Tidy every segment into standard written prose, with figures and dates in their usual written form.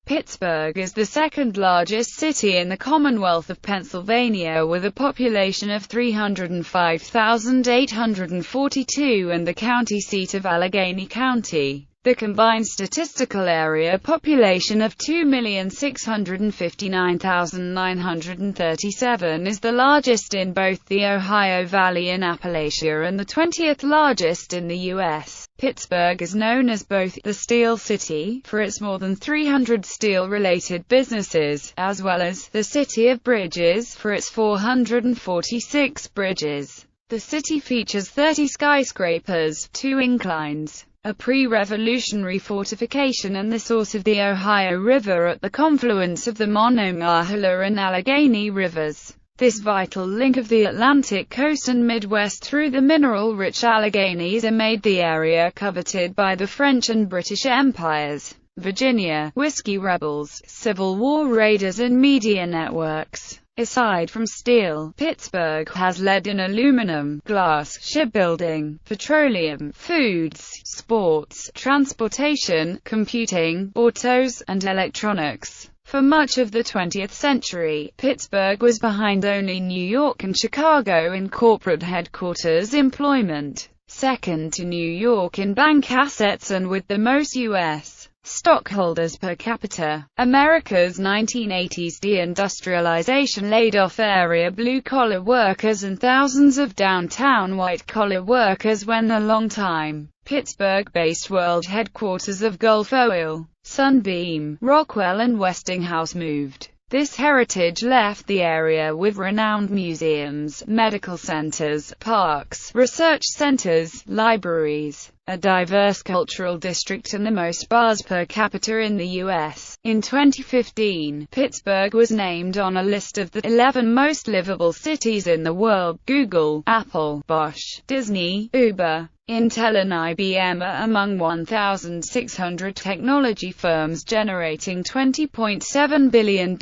Pittsburgh is the second largest city in the Commonwealth of Pennsylvania with a population of 305,842 and the county seat of Allegheny County. The combined statistical area population of 2,659,937 is the largest in both the Ohio Valley and Appalachia and the 20th largest in the U.S. Pittsburgh is known as both the Steel City, for its more than 300 steel-related businesses, as well as the City of Bridges, for its 446 bridges. The city features 30 skyscrapers, 2 inclines, a pre-revolutionary fortification and the source of the Ohio River at the confluence of the Monongahela and Allegheny Rivers. This vital link of the Atlantic coast and Midwest through the mineral-rich Alleghenies made the area coveted by the French and British empires, Virginia, whiskey rebels, Civil War raiders and media networks. Aside from steel, Pittsburgh has lead and aluminum, glass, shipbuilding, petroleum, foods, sports, transportation, computing, autos, and electronics. For much of the 20th century, Pittsburgh was behind only New York and Chicago in corporate headquarters employment, second to New York in bank assets and with the most U.S. stockholders per capita. America's 1980s deindustrialization laid off area blue-collar workers and thousands of downtown white-collar workers when the long-time Pittsburgh-based world headquarters of Gulf Oil, Sunbeam, Rockwell and Westinghouse moved. This heritage left the area with renowned museums, medical centers, parks, research centers, libraries, a diverse cultural district and the most bars per capita in the U.S. In 2015, Pittsburgh was named on a list of the 11 most livable cities in the world. Google, Apple, Bosch, Disney, Uber, Intel and IBM are among 1,600 technology firms generating $20.7 billion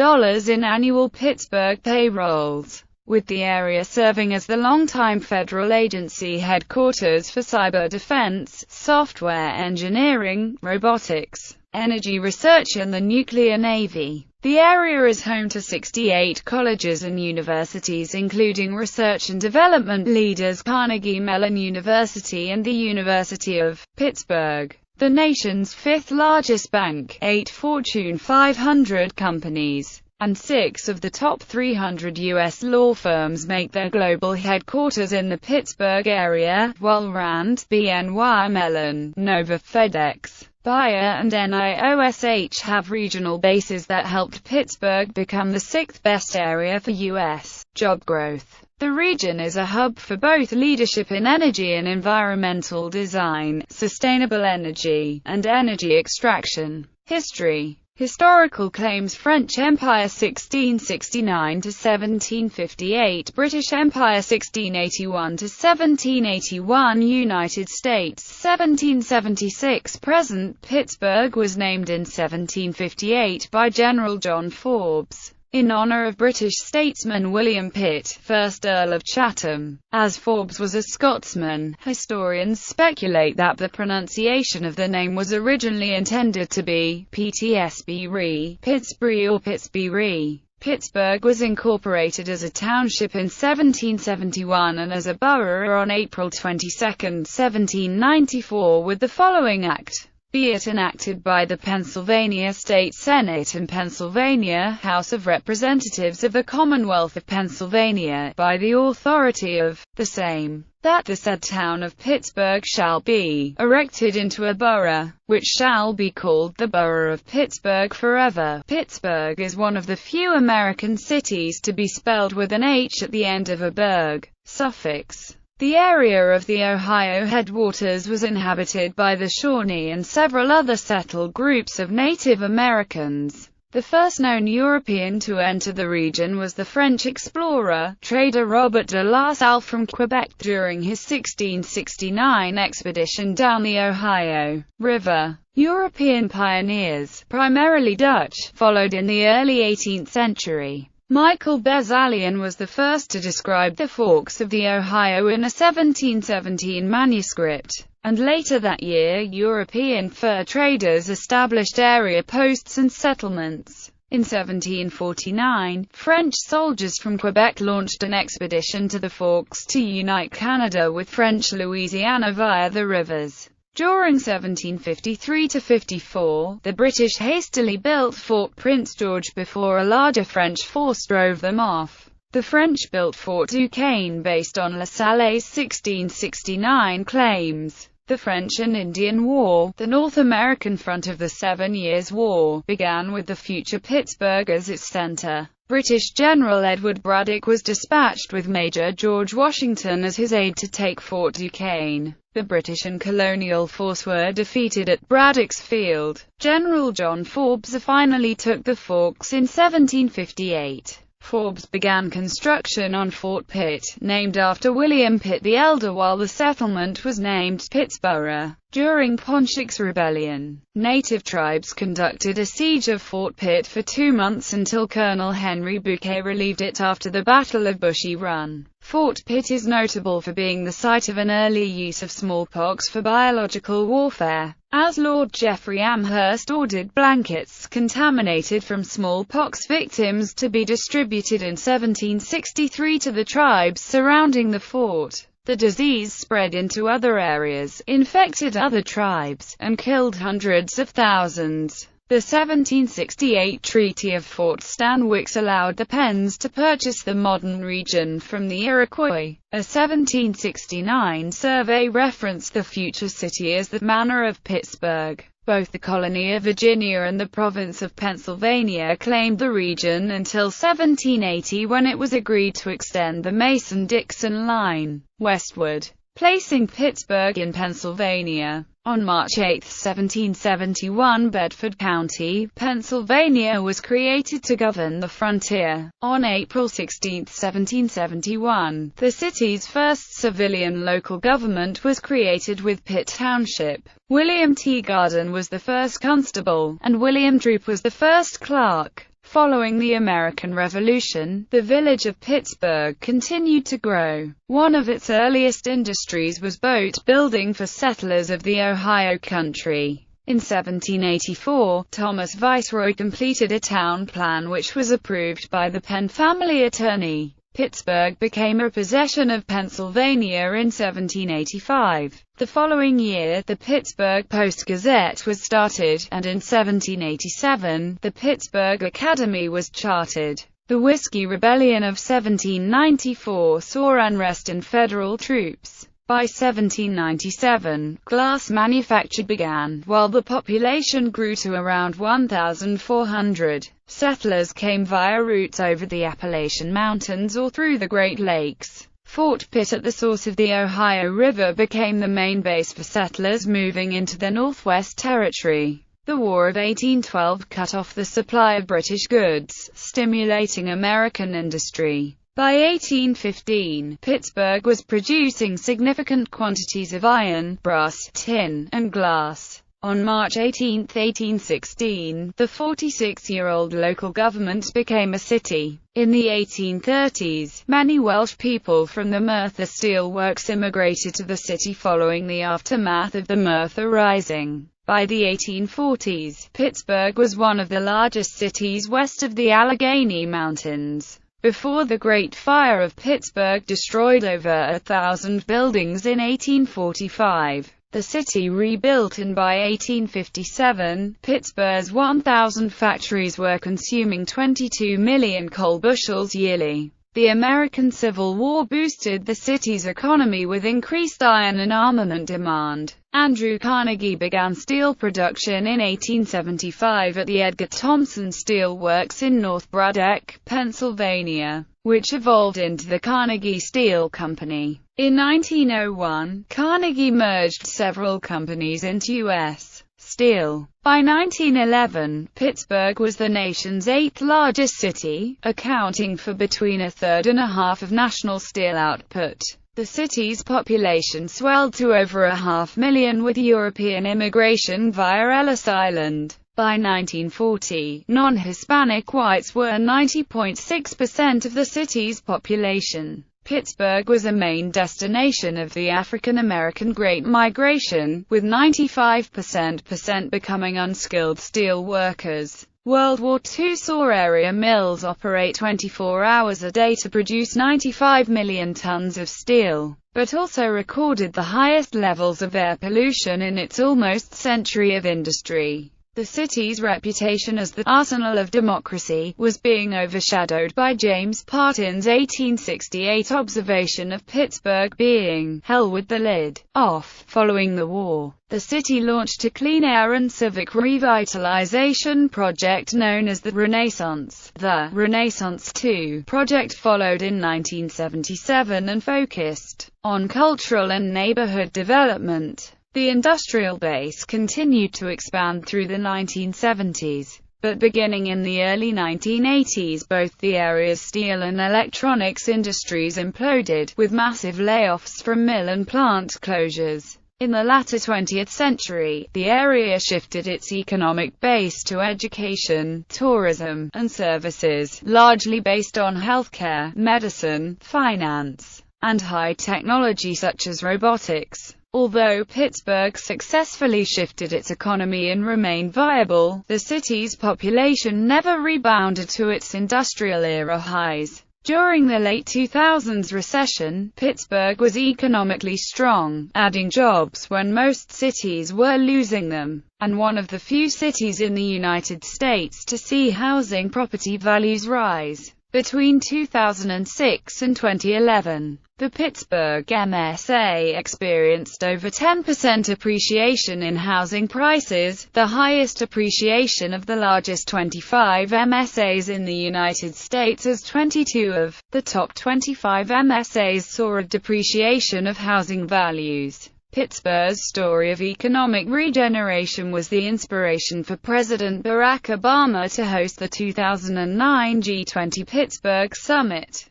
in annual Pittsburgh payrolls, with the area serving as the longtime federal agency headquarters for cyber defense, software engineering, robotics, energy research and the nuclear navy. The area is home to 68 colleges and universities including research and development leaders Carnegie Mellon University and the University of Pittsburgh, the nation's fifth largest bank, 8 Fortune 500 companies, and 6 of the top 300 U.S. law firms make their global headquarters in the Pittsburgh area, while Rand, BNY Mellon, Nova, FedEx, Bayer and NIOSH have regional bases that helped Pittsburgh become the 6th best area for U.S. job growth. The region is a hub for both leadership in energy and environmental design, sustainable energy, and energy extraction. History. Historical claims: French Empire 1669 to 1758, British Empire 1681 to 1781, United States 1776. Present Pittsburgh was named in 1758 by General John Forbes, in honor of British statesman William Pitt, 1st Earl of Chatham. As Forbes was a Scotsman, historians speculate that the pronunciation of the name was originally intended to be Ptsbury, Pittsbury or Pittsbury. Pittsburgh was incorporated as a township in 1771 and as a borough on April 22, 1794 with the following act. Be it enacted by the Pennsylvania State Senate and Pennsylvania House of Representatives of the Commonwealth of Pennsylvania, by the authority of the same, that the said town of Pittsburgh shall be erected into a borough, which shall be called the Borough of Pittsburgh forever. Pittsburgh is one of the few American cities to be spelled with an H at the end of a burgh suffix. The area of the Ohio headwaters was inhabited by the Shawnee and several other settled groups of Native Americans. The first known European to enter the region was the French explorer, trader Robert de La Salle from Quebec during his 1669 expedition down the Ohio River. European pioneers, primarily Dutch, followed in the early 18th century. Michael Bezalian was the first to describe the forks of the Ohio in a 1717 manuscript, and later that year European fur traders established area posts and settlements. In 1749, French soldiers from Quebec launched an expedition to the Forks to unite Canada with French Louisiana via the rivers. During 1753–54, the British hastily built Fort Prince George before a larger French force drove them off. The French built Fort Duquesne based on La Salle's 1669 claims. The French and Indian War, the North American front of the 7 Years' War, began with the future Pittsburgh as its center. British General Edward Braddock was dispatched with Major George Washington as his aide to take Fort Duquesne. The British and colonial force were defeated at Braddock's Field. General John Forbes finally took the Forks in 1758. Forbes began construction on Fort Pitt, named after William Pitt the Elder, while the settlement was named Pittsburgh. During Pontiac's Rebellion, native tribes conducted a siege of Fort Pitt for 2 months until Colonel Henry Bouquet relieved it after the Battle of Bushy Run. Fort Pitt is notable for being the site of an early use of smallpox for biological warfare, as Lord Geoffrey Amherst ordered blankets contaminated from smallpox victims to be distributed in 1763 to the tribes surrounding the fort. The disease spread into other areas, infected other tribes, and killed hundreds of thousands. The 1768 Treaty of Fort Stanwix allowed the Penns to purchase the modern region from the Iroquois. A 1769 survey referenced the future city as the Manor of Pittsburgh. Both the colony of Virginia and the province of Pennsylvania claimed the region until 1780, when it was agreed to extend the Mason-Dixon line westward, placing Pittsburgh in Pennsylvania. On March 8, 1771, Bedford County, Pennsylvania was created to govern the frontier. On April 16, 1771, the city's first civilian local government was created with Pitt Township. William T. Garden was the first constable, and William Droop was the first clerk. Following the American Revolution, the village of Pittsburgh continued to grow. One of its earliest industries was boat building for settlers of the Ohio Country. In 1784, Thomas Viceroy completed a town plan which was approved by the Penn family attorney. Pittsburgh became a possession of Pennsylvania in 1785. The following year, the Pittsburgh Post-Gazette was started, and in 1787, the Pittsburgh Academy was chartered. The Whiskey Rebellion of 1794 saw unrest in federal troops. By 1797, glass manufacture began, while the population grew to around 1,400. Settlers came via routes over the Appalachian Mountains or through the Great Lakes. Fort Pitt at the source of the Ohio River became the main base for settlers moving into the Northwest Territory. The War of 1812 cut off the supply of British goods, stimulating American industry. By 1815, Pittsburgh was producing significant quantities of iron, brass, tin, and glass. On March 18, 1816, the 46-year-old local government became a city. In the 1830s, many Welsh people from the Merthyr Steel Works immigrated to the city following the aftermath of the Merthyr Rising. By the 1840s, Pittsburgh was one of the largest cities west of the Allegheny Mountains. Before the Great Fire of Pittsburgh destroyed over 1,000 buildings in 1845, the city rebuilt, and by 1857, Pittsburgh's 1,000 factories were consuming 22 million coal bushels yearly. The American Civil War boosted the city's economy with increased iron and armament demand. Andrew Carnegie began steel production in 1875 at the Edgar Thomson Steel Works in North Braddock, Pennsylvania, which evolved into the Carnegie Steel Company. In 1901, Carnegie merged several companies into U.S. Steel. By 1911, Pittsburgh was the nation's 8th largest city, accounting for between a third and a half of national steel output. The city's population swelled to over 500,000 with European immigration via Ellis Island. By 1940, non-Hispanic whites were 90.6% of the city's population. Pittsburgh was a main destination of the African-American Great Migration, with 95% becoming unskilled steel workers. World War II saw area mills operate 24 hours a day to produce 95 million tons of steel, but also recorded the highest levels of air pollution in its almost century of industry. The city's reputation as the arsenal of democracy was being overshadowed by James Partin's 1868 observation of Pittsburgh being hell with the lid off. Following the war, the city launched a clean air and civic revitalization project known as the Renaissance. The Renaissance 2 project followed in 1977 and focused on cultural and neighborhood development. The industrial base continued to expand through the 1970s, but beginning in the early 1980s both the area's steel and electronics industries imploded, with massive layoffs from mill and plant closures. In the latter 20th century, the area shifted its economic base to education, tourism, and services, largely based on healthcare, medicine, finance, and high technology such as robotics. Although Pittsburgh successfully shifted its economy and remained viable, the city's population never rebounded to its industrial-era highs. During the late 2000s recession, Pittsburgh was economically strong, adding jobs when most cities were losing them, and one of the few cities in the United States to see housing property values rise. Between 2006 and 2011, the Pittsburgh MSA experienced over 10% appreciation in housing prices, the highest appreciation of the largest 25 MSAs in the United States, as 22 of the top 25 MSAs saw a depreciation of housing values. Pittsburgh's story of economic regeneration was the inspiration for President Barack Obama to host the 2009 G20 Pittsburgh Summit.